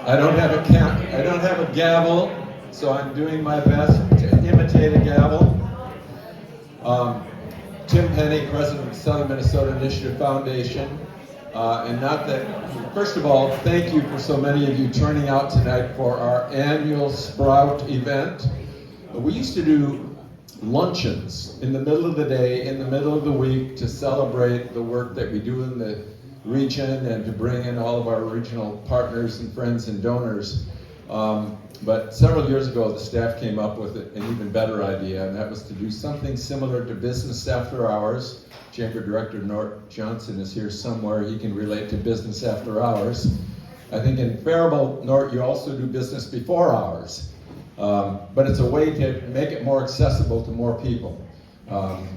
I don't have a gavel, so I'm doing my best to imitate a gavel. Tim Penny, president of the Southern Minnesota Initiative Foundation. And not that, first of all, thank you for so many of you turning out tonight for our annual Sprout event. We used to do luncheons in the middle of the day, in the middle of the week, to celebrate the work that we do in the region and to bring in all of our regional partners and friends and donors. But several years ago, the staff came up with an even better idea, and that was to do something similar to Business After Hours. Chamber Director Nort Johnson is here somewhere. He can relate to Business After Hours. I think in Faribault, Nort, you also do Business Before Hours. But it's a way to make it more accessible to more people,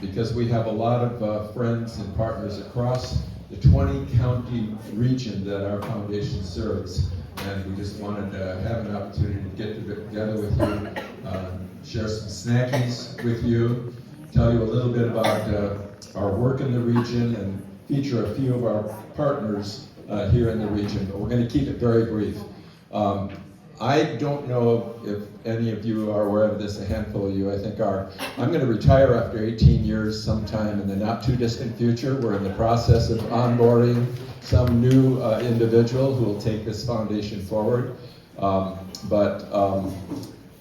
because we have a lot of friends and partners across the 20-county region that our foundation serves. And we just wanted to have an opportunity to get together with you, share some snackies with you, tell you a little bit about our work in the region, and feature a few of our partners here in the region. But we're going to keep it very brief. I don't know if any of you are aware of this, a handful of you I think are. I'm going to retire after 18 years sometime in the not too distant future. We're in the process of onboarding some new individual who will take this foundation forward.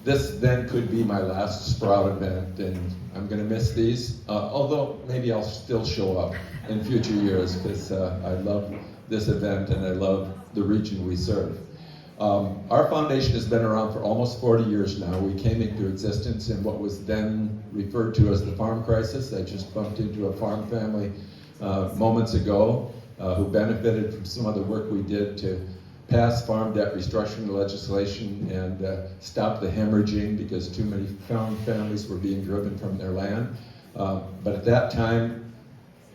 This then could be my last Sprout event, and I'm going to miss these, although maybe I'll still show up in future years, because I love this event and I love the region we serve. Our foundation has been around for almost 40 years now. We came into existence in what was then referred to as the farm crisis. I just bumped into a farm family moments ago who benefited from some of the work we did to pass farm debt restructuring legislation and stop the hemorrhaging, because too many farm families were being driven from their land. But at that time,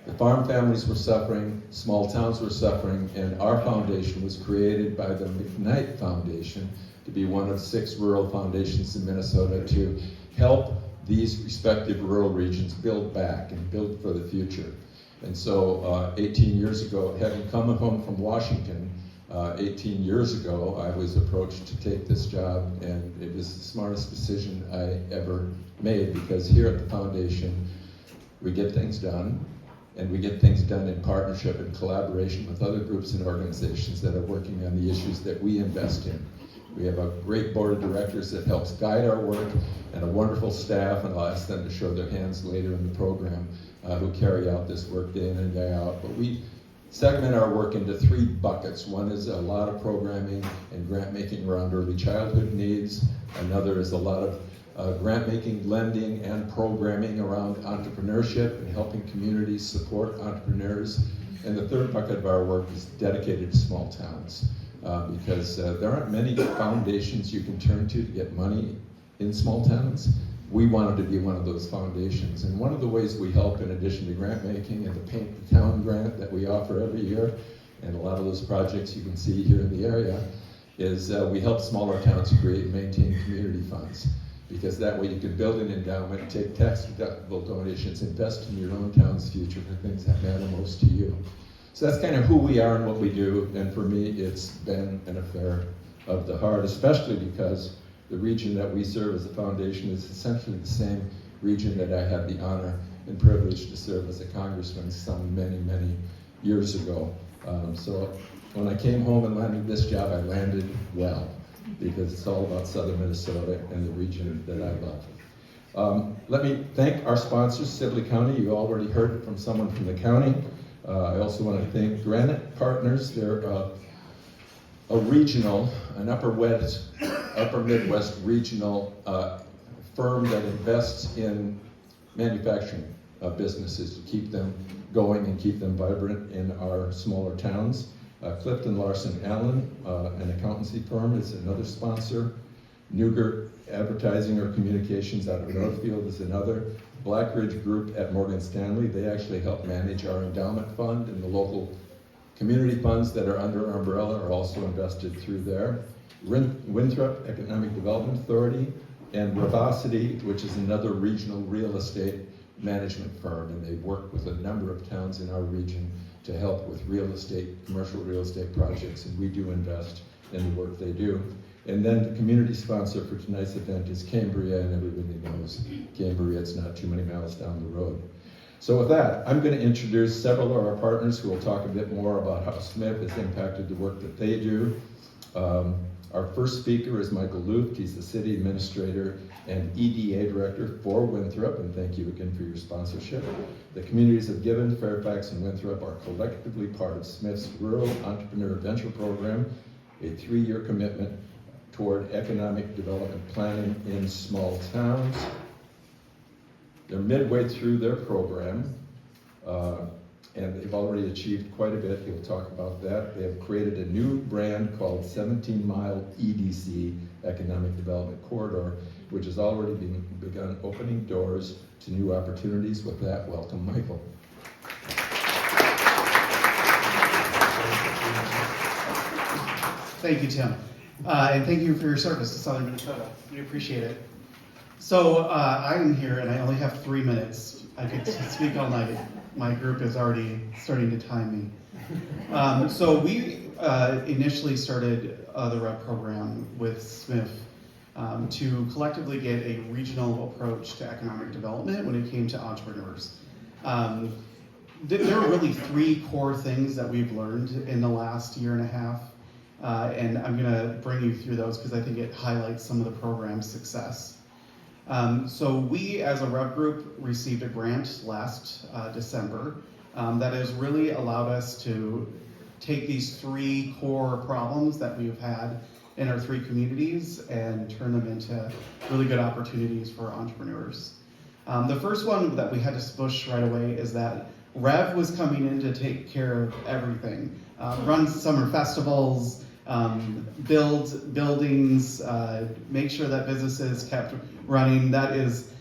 the farm families were suffering, small towns were suffering, and our foundation was created by the McKnight Foundation to be one of 6 rural foundations in Minnesota to help these respective rural regions build back and build for the future. And so 18 years ago, having come home from Washington, 18 years ago, I was approached to take this job, and it was the smartest decision I ever made, because here at the foundation, we get things done. And we get things done in partnership and collaboration with other groups and organizations that are working on the issues that we invest in. We have a great board of directors that helps guide our work, and a wonderful staff, and I'll ask them to show their hands later in the program, who carry out this work day in and day out. But we segment our work into 3 buckets. One is a lot of programming and grant making around early childhood needs. Another is a lot of grant-making, lending, and programming around entrepreneurship and helping communities support entrepreneurs. And the 3rd bucket of our work is dedicated to small towns, because there aren't many foundations you can turn to get money in small towns. We wanted to be one of those foundations. And one of the ways we help, in addition to grant-making and the Paint the Town grant that we offer every year, and a lot of those projects you can see here in the area, is we help smaller towns create and maintain community funds. Because that way you can build an endowment, take tax-deductible donations, invest in your own town's future for things that matter most to you. So that's kind of who we are and what we do, and for me it's been an affair of the heart, especially because the region that we serve as a foundation is essentially the same region that I had the honor and privilege to serve as a congressman some many years ago. So when I came home and landed this job, I landed well, because it's all about Southern Minnesota and the region that I love. Let me thank our sponsors, Sibley County. You already heard from someone from the county. I also want to thank Granite Partners. They're a regional, an upper Midwest regional firm that invests in manufacturing businesses to keep them going and keep them vibrant in our smaller towns. Clifton Larson Allen, an accountancy firm, is another sponsor. Nugert Advertising or Communications out of Northfield is another. Black Ridge Group at Morgan Stanley, they actually help manage our endowment fund, and the local community funds that are under our umbrella are also invested through there. Winthrop Economic Development Authority, and Revocity, which is another regional real estate management firm, and they've worked with a number of towns in our region to help with real estate, commercial real estate projects, and we do invest in the work they do. And then the community sponsor for tonight's event is Cambria, and everybody knows Cambria, it's not too many miles down the road. So with that, I'm going to introduce several of our partners who will talk a bit more about how SMIF has impacted the work that they do. Our first speaker is Michael Luth. He's the city administrator and EDA director for Winthrop, and thank you again for your sponsorship. The communities of Gibbon, Fairfax, and Winthrop are collectively part of SMIF's Rural Entrepreneur Venture Program, a 3-year commitment toward economic development planning in small towns. They're midway through their program, and they've already achieved quite a bit. He'll talk about that. They have created a new brand called 17 Mile EDC, Economic Development Corridor, which has already begun opening doors to new opportunities. With that, welcome Michael. Thank you, Tim. And thank you for your service to Southern Minnesota. We appreciate it. So I am here and I only have 3 minutes. I could speak all night. My group is already starting to time me. So we initially started the REP program with SMIF to collectively get a regional approach to economic development when it came to entrepreneurs. There are really 3 core things that we've learned in the last year and a half. And I'm going to bring you through those because I think it highlights some of the program's success. So we, as a rep group, received a grant last December that has really allowed us to take these 3 core problems that we've had in our 3 communities and turn them into really good opportunities for entrepreneurs. The first one that we had to push right away is that Rev was coming in to take care of everything, run summer festivals, build buildings, make sure that businesses kept running. That is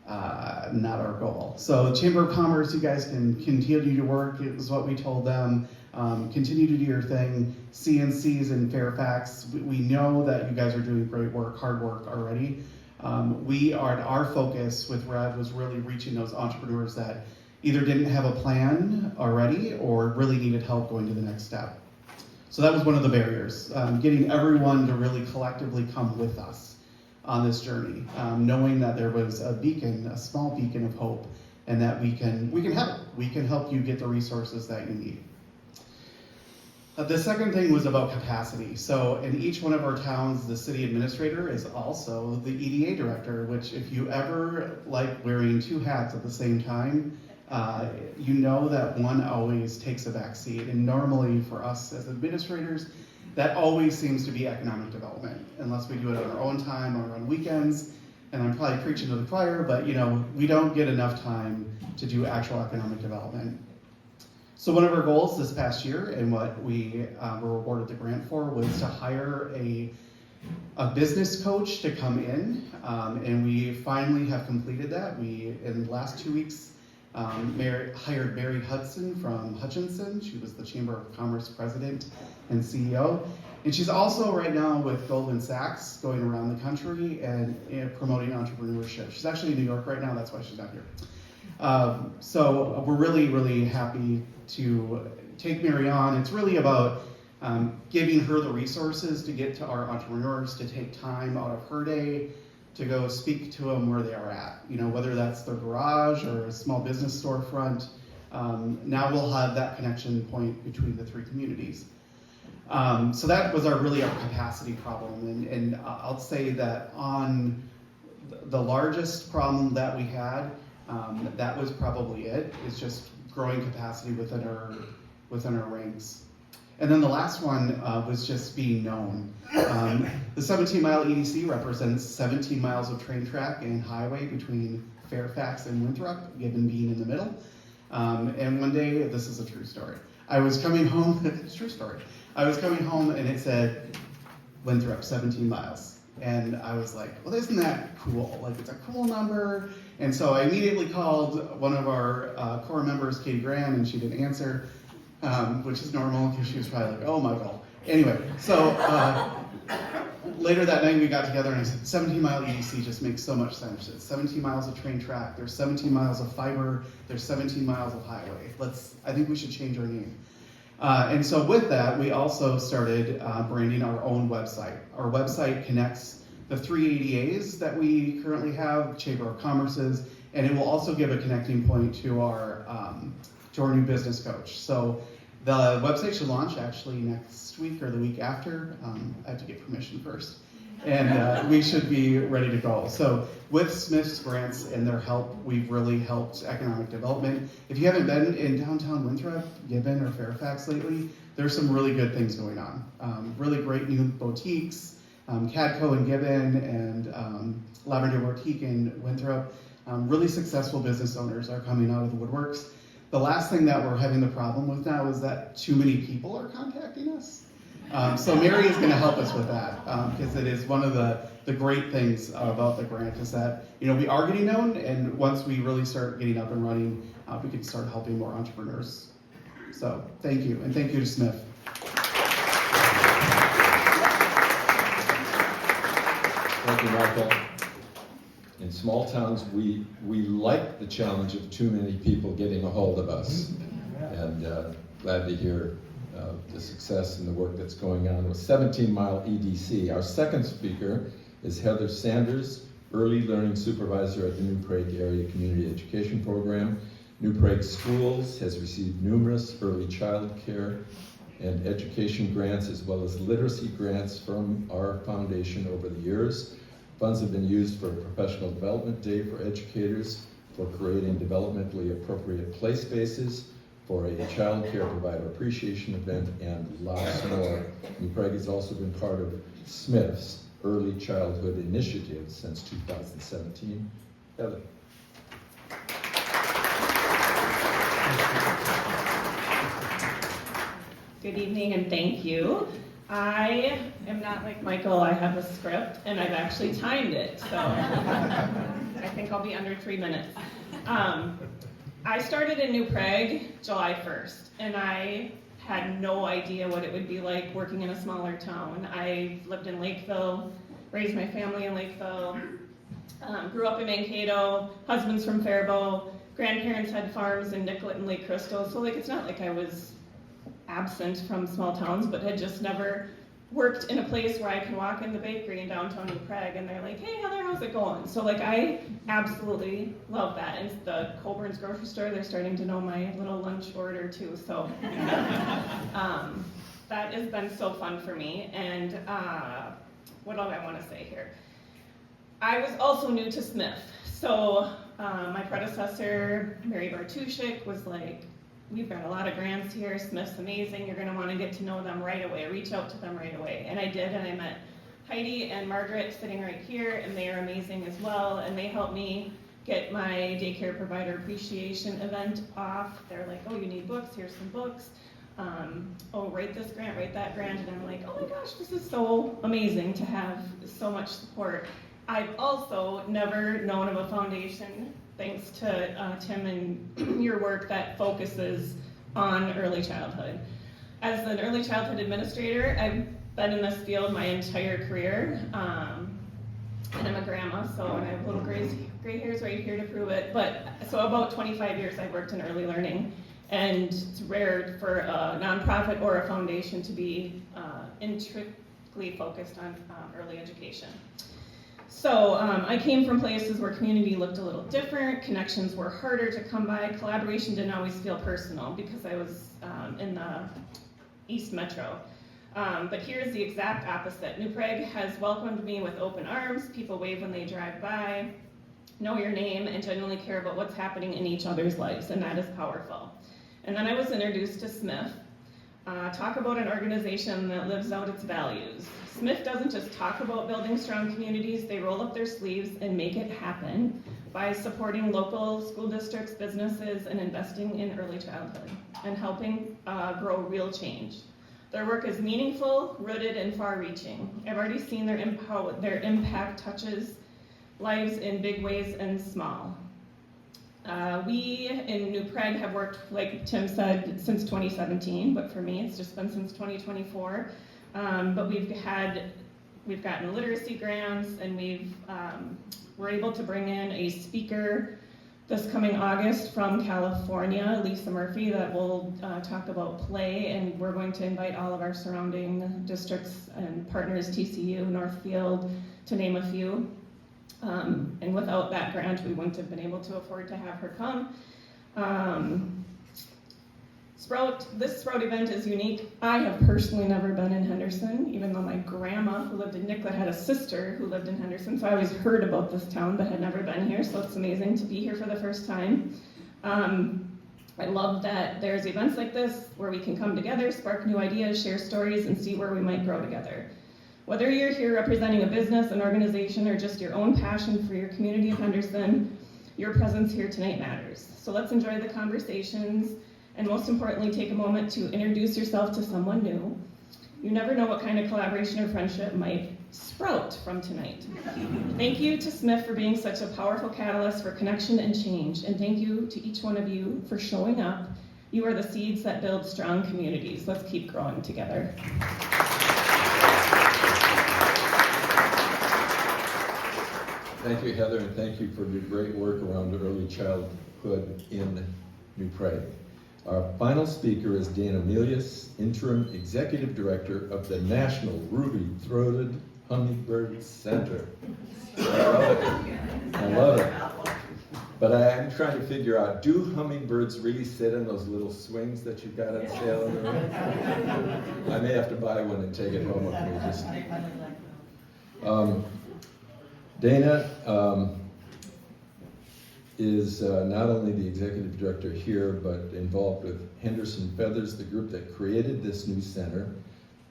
not our goal. So Chamber of Commerce, you guys can continue to work, is what we told them. Continue to do your thing. CNCs in Fairfax, we know that you guys are doing great work, hard work already. Our focus with Rev was really reaching those entrepreneurs that either didn't have a plan already or really needed help going to the next step. So that was one of the barriers, getting everyone to really collectively come with us on this journey, knowing that there was a beacon, a small beacon of hope, and that we can help. We can help you get the resources that you need. The second thing was about capacity. So in each one of our towns, the city administrator is also the EDA director, which if you ever like wearing 2 hats at the same time, you know that one always takes a back seat. And normally for us as administrators, that always seems to be economic development, unless we do it on our own time or on weekends. And I'm probably preaching to the choir, but we don't get enough time to do actual economic development. So one of our goals this past year, and what we were awarded the grant for, was to hire a business coach to come in, and we finally have completed that. We, in the last 2 weeks, hired Mary Hudson from Hutchinson. She was the Chamber of Commerce president and CEO. And she's also right now with Goldman Sachs, going around the country and promoting entrepreneurship. She's actually in New York right now, that's why she's not here. So we're really, really happy to take Mary on. It's really about giving her the resources to get to our entrepreneurs, to take time out of her day to go speak to them where they are at. Whether that's their garage or a small business storefront. Now we'll have that connection point between the 3 communities. So that was our capacity problem. And I'll say that on the largest problem that we had, that was probably it. It's just growing capacity within our ranks. And then the last one was just being known. The 17 Mile EDC represents 17 miles of train track and highway between Fairfax and Winthrop, Gibbon being in the middle. And one day, this is a true story, I was coming home, it's a true story. I was coming home and it said Winthrop, 17 miles. And I was like, well, isn't that cool? Like, it's a cool number. And so I immediately called one of our core members, Katie Graham, and she didn't answer. Which is normal because she was probably like, oh, Michael. Anyway, so later that night we got together and I said, 17 Mile EDC just makes so much sense. It's 17 miles of train track, there's 17 miles of fiber, there's 17 miles of highway. I think we should change our name. And so with that, we also started branding our own website. Our website connects the 3 ADAs that we currently have, Chamber of Commerce's, and it will also give a connecting point to our new business coach. So the website should launch actually next week or the week after. I have to get permission first. And we should be ready to go. So with SMIF's grants and their help, we've really helped economic development. If you haven't been in downtown Winthrop, Gibbon, or Fairfax lately, there's some really good things going on. Really great new boutiques, Cadco in Gibbon and Lavender Boutique in Winthrop. Really successful business owners are coming out of the woodworks. The last thing that we're having the problem with now is that too many people are contacting us. So Mary is going to help us with that because it is one of the great things about the grant is that we are getting known, and once we really start getting up and running, we can start helping more entrepreneurs. So thank you, and thank you to SMIF. Thank you, Michael. In small towns, we like the challenge of too many people getting a hold of us, and glad to hear the success and the work that's going on with 17 Mile EDC. Our second speaker is Heather Sanders, Early Learning Supervisor at the New Prague Area Community Education Program. New Prague Schools has received numerous early child care and education grants as well as literacy grants from our foundation over the years. Funds have been used for Professional Development Day for educators, for creating developmentally appropriate play spaces, for a child care provider appreciation event, and lots more. New Prague has also been part of SMIF's Early Childhood Initiative since 2017. Heather. Good evening and thank you. I am not like Michael, I have a script and I've actually timed it, so I think I'll be under 3 minutes. I started in New Prague July 1st, and I had no idea what it would be like working in a smaller town. I lived in Lakeville, raised my family in Lakeville, grew up in Mankato, husband's from Faribault, grandparents had farms in Nicollet and Lake Crystal, so it's not like I was absent from small towns, but had just never worked in a place where I can walk in the bakery in downtown New Prague and they're like, hey Heather, how's it going? So I absolutely love that. And the Colburn's grocery store, they're starting to know my little lunch order too. So that has been so fun for me. And what do I want to say here? I was also new to SMIF. So my predecessor, Mary Bartushik, was like, we've got a lot of grants here, SMIF's amazing, you're going to want to get to know them right away, reach out to them right away. And I did, and I met Heidi and Margaret sitting right here, and they are amazing as well, and they helped me get my daycare provider appreciation event off. They're like, oh, you need books, here's some books. Oh, write this grant, write that grant, and I'm like, oh my gosh, this is so amazing to have so much support. I've also never known of a foundation, thanks to Tim and your work, that focuses on early childhood. As an early childhood administrator, I've been in this field my entire career, and I'm a grandma, so and I have little gray hairs right here to prove it. But so about 25 years I've worked in early learning, and it's rare for a nonprofit or a foundation to be intricately focused on early education. So I came from places where community looked a little different, connections were harder to come by, collaboration didn't always feel personal because I was in the East Metro. But here's the exact opposite. New Prague has welcomed me with open arms, people wave when they drive by, know your name, and genuinely care about what's happening in each other's lives, and that is powerful. And then I was introduced to SMIF. Talk about an organization that lives out its values. SMIF doesn't just talk about building strong communities, they roll up their sleeves and make it happen by supporting local school districts, businesses, and investing in early childhood and helping grow real change. Their work is meaningful, rooted, and far-reaching. I've already seen their impact touches lives in big ways and small. We in New Prague have worked, like Tim said, since 2017, but for me it's just been since 2024. But we've gotten literacy grants, and we're able to bring in a speaker this coming August from California, Lisa Murphy, that will talk about play, and we're going to invite all of our surrounding districts and partners, TCU, Northfield, to name a few. And without that grant, we wouldn't have been able to afford to have her come. This Sprout event is unique. I have personally never been in Henderson, even though my grandma, who lived in Nicollet, had a sister who lived in Henderson, so I always heard about this town but had never been here, so it's amazing to be here for the first time. I love that there's events like this where we can come together, spark new ideas, share stories, and see where we might grow together. Whether you're here representing a business, an organization, or just your own passion for your community of Henderson, your presence here tonight matters. So let's enjoy the conversations, and most importantly, take a moment to introduce yourself to someone new. You never know what kind of collaboration or friendship might sprout from tonight. Thank you to SMIF for being such a powerful catalyst for connection and change, and thank you to each one of you for showing up. You are the seeds that build strong communities. Let's keep growing together. Thank you, Heather, and thank you for your great work around early childhood in New Prague. Our final speaker is Dan Emilius, Interim Executive Director of the National Ruby-Throated Hummingbird Center. I love it. But I'm trying to figure out, do hummingbirds really sit in those little swings that you've got on sale in the room? I may have to buy one and take it home with me. Dana is not only the executive director here, but involved with Henderson Feathers, the group that created this new center,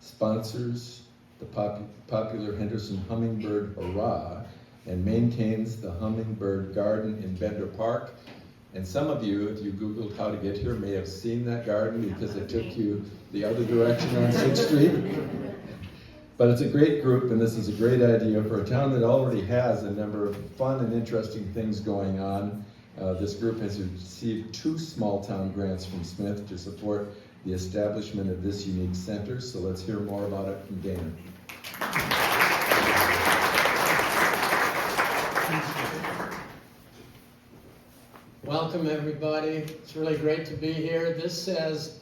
sponsors the popular Henderson Hummingbird Hurrah, and maintains the Hummingbird Garden in Bender Park. And some of you, if you Googled how to get here, may have seen that garden because it took you the other direction on 6th Street. But it's a great group, and this is a great idea for a town that already has a number of fun and interesting things going on. This group has received 2 small town grants from SMIF to support the establishment of this unique center. So let's hear more about it from Dana. Welcome, everybody. It's really great to be here. This has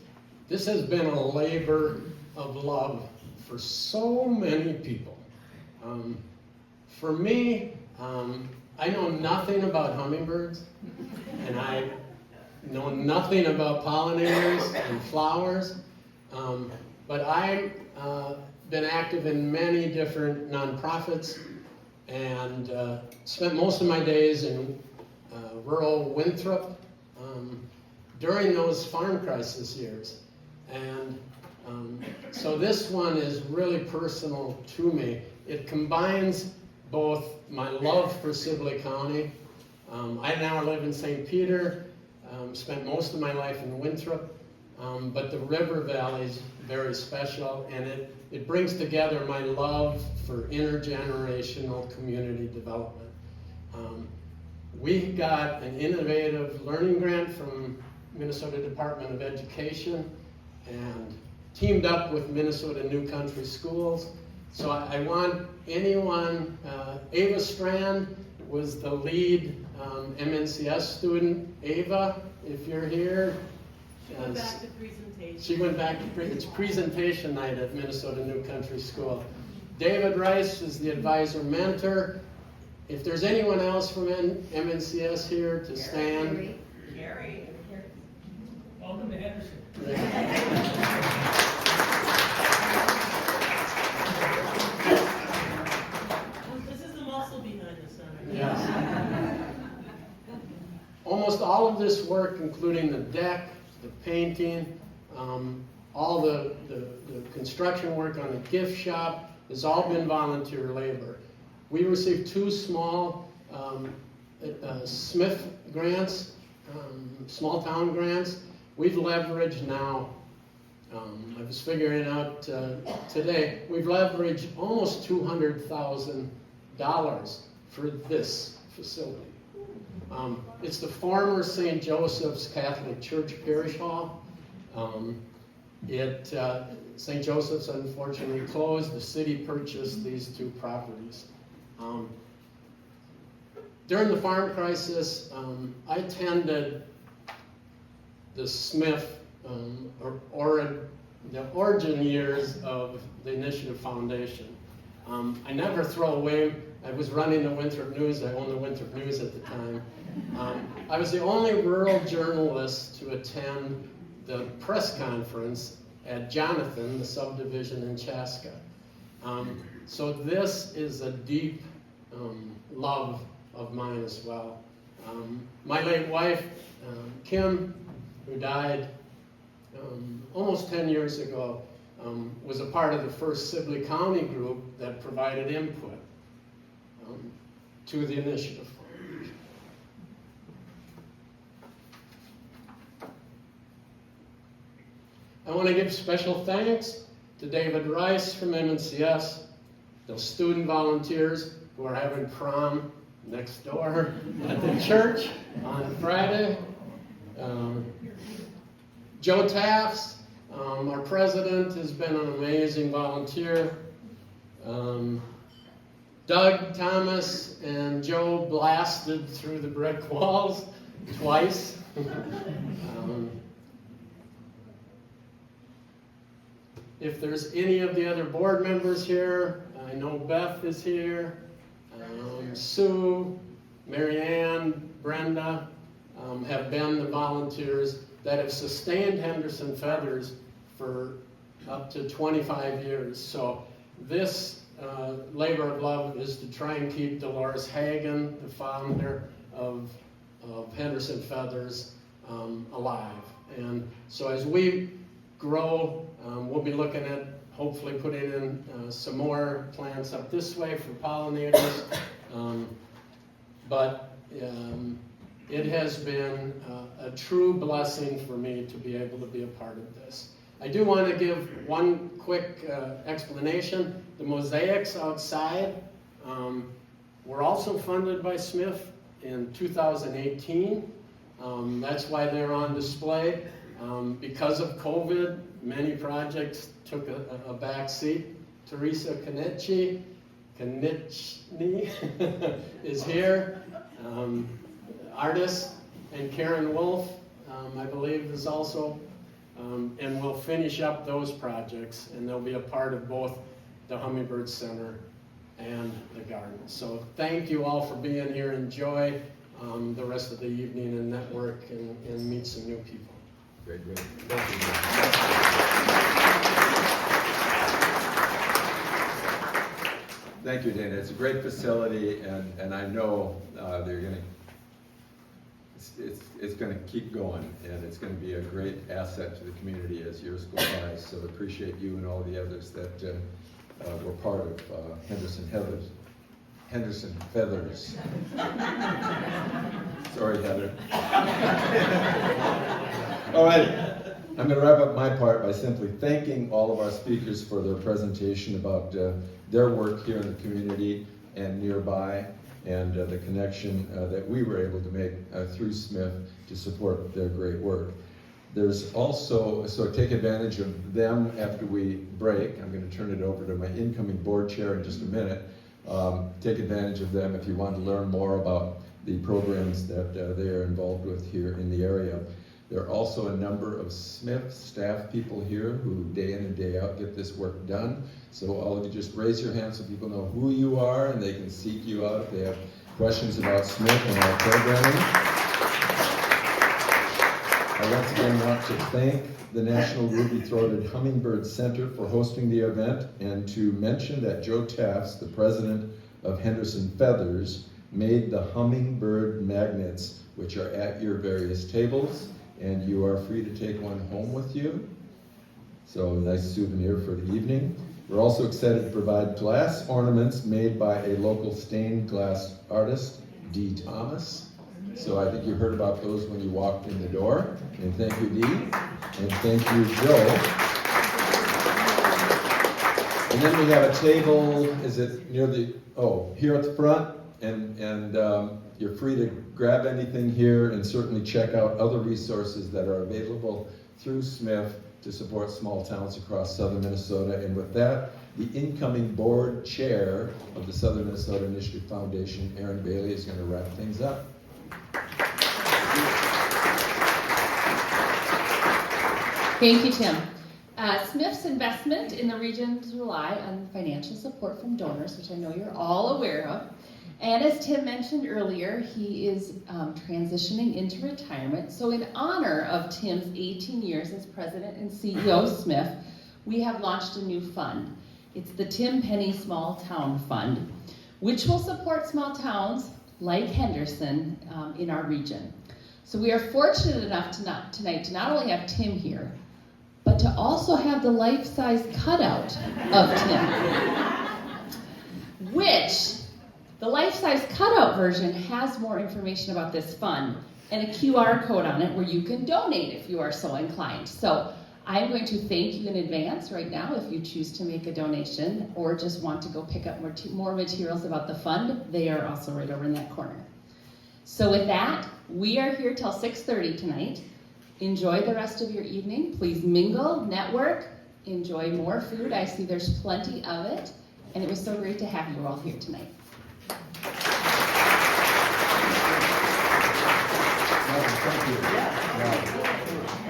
been a labor of love for so many people. For me, I know nothing about hummingbirds, and I know nothing about pollinators and flowers, but I've been active in many different nonprofits and spent most of my days in rural Winthrop during those farm crisis years. And so this one is really personal to me. It combines both my love for Sibley County. I now live in St. Peter, spent most of my life in Winthrop, but the River Valley is very special, and it brings together my love for intergenerational community development. We got an innovative learning grant from Minnesota Department of Education and teamed up with Minnesota New Country Schools. So I want anyone, Ava Strand was the lead MNCS student. Ava, if you're here. She went back to presentation. She went back to it's presentation night at Minnesota New Country School. David Rice is the advisor mentor. If there's anyone else from MNCS here to stand. Gary. Welcome to Henderson. This is the muscle behind the center. Yes. Almost all of this work, including the deck, the painting, all the construction work on the gift shop, has all been volunteer labor. We received 2 small SMIF grants, small town grants. We've leveraged now, I was figuring out today, we've leveraged almost $200,000 for this facility. It's the former St. Joseph's Catholic Church Parish Hall. St. Joseph's unfortunately closed. The city purchased these 2 properties. During the farm crisis, I attended the SMIF, the origin years of the Initiative Foundation. I never throw away, I was running the Winthrop News, I owned the Winthrop News at the time. I was the only rural journalist to attend the press conference at Jonathan, the subdivision in Chaska. So this is a deep love of mine as well. My late wife, Kim, who died almost 10 years ago, was a part of the first Sibley County group that provided input to the initiative. I want to give special thanks to David Rice from MNCS, those student volunteers who are having prom next door at the church on Friday. Joe Tafts, our president, has been an amazing volunteer. Doug Thomas and Joe blasted through the brick walls twice. If there's any of the other board members here, I know Beth is here, Sue, Mary Ann, Brenda, have been the volunteers that have sustained Henderson Feathers for up to 25 years. So this labor of love is to try and keep Dolores Hagen, the founder of Henderson Feathers, alive. And so as we grow, we'll be looking at hopefully putting in some more plants up this way for pollinators. But it has been a true blessing for me to be able to be a part of this. I do want to give one quick explanation. The mosaics outside were also funded by SMIF in 2018. That's why they're on display. Because of COVID, many projects took a back seat. Teresa Kanichny is here. Artist, and Karen Wolf, I believe, is also, and we'll finish up those projects, and they'll be a part of both the Hummingbird Center and the garden. So thank you all for being here. Enjoy the rest of the evening and network and meet some new people. Great. Thank you. Thank you, Dana. It's a great facility, and I know they're going to. It's going to keep going, and it's going to be a great asset to the community as years go by. So appreciate you and all the others that were part of Henderson Feathers. Sorry, Heather. All right, I'm going to wrap up my part by simply thanking all of our speakers for their presentation about their work here in the community and nearby, and the connection that we were able to make through SMIF to support their great work. There's also, so take advantage of them after we break. I'm going to turn it over to my incoming board chair in just a minute. Take advantage of them if you want to learn more about the programs that they are involved with here in the area. There are also a number of SMIF staff people here who day in and day out get this work done. So all of you just raise your hand so people know who you are and they can seek you out if they have questions about SMIF and our programming. I once again want to thank the National Ruby-Throated Hummingbird Center for hosting the event, and to mention that Joe Tafts, the president of Henderson Feathers, made the hummingbird magnets, which are at your various tables, and you are free to take one home with you. So a nice souvenir for the evening. We're also excited to provide glass ornaments made by a local stained glass artist, D. Thomas. So I think you heard about those when you walked in the door. And thank you, Dee. And thank you, Joe. And then we have a table, is it near the, here at the front. And you're free to grab anything here and certainly check out other resources that are available through SMIF to support small towns across southern Minnesota. And with that, the incoming board chair of the Southern Minnesota Initiative Foundation, Erin Bailey, is going to wrap things up. Thank you, Tim. SMIF's investment in the regions rely on financial support from donors, which I know you're all aware of. And as Tim mentioned earlier, he is transitioning into retirement. So in honor of Tim's 18 years as president and CEO of SMIF, we have launched a new fund. It's the Tim Penny Small Town Fund, which will support small towns like Henderson in our region. So we are fortunate enough tonight to not only have Tim here, but to also have the life-size cutout of Tim, which the life-size cutout version has more information about this fund and a QR code on it where you can donate if you are so inclined. So I'm going to thank you in advance right now if you choose to make a donation or just want to go pick up more materials about the fund. They are also right over in that corner. So with that, we are here till 6:30 tonight. Enjoy the rest of your evening. Please mingle, network, enjoy more food. I see there's plenty of it. And it was so great to have you all here tonight.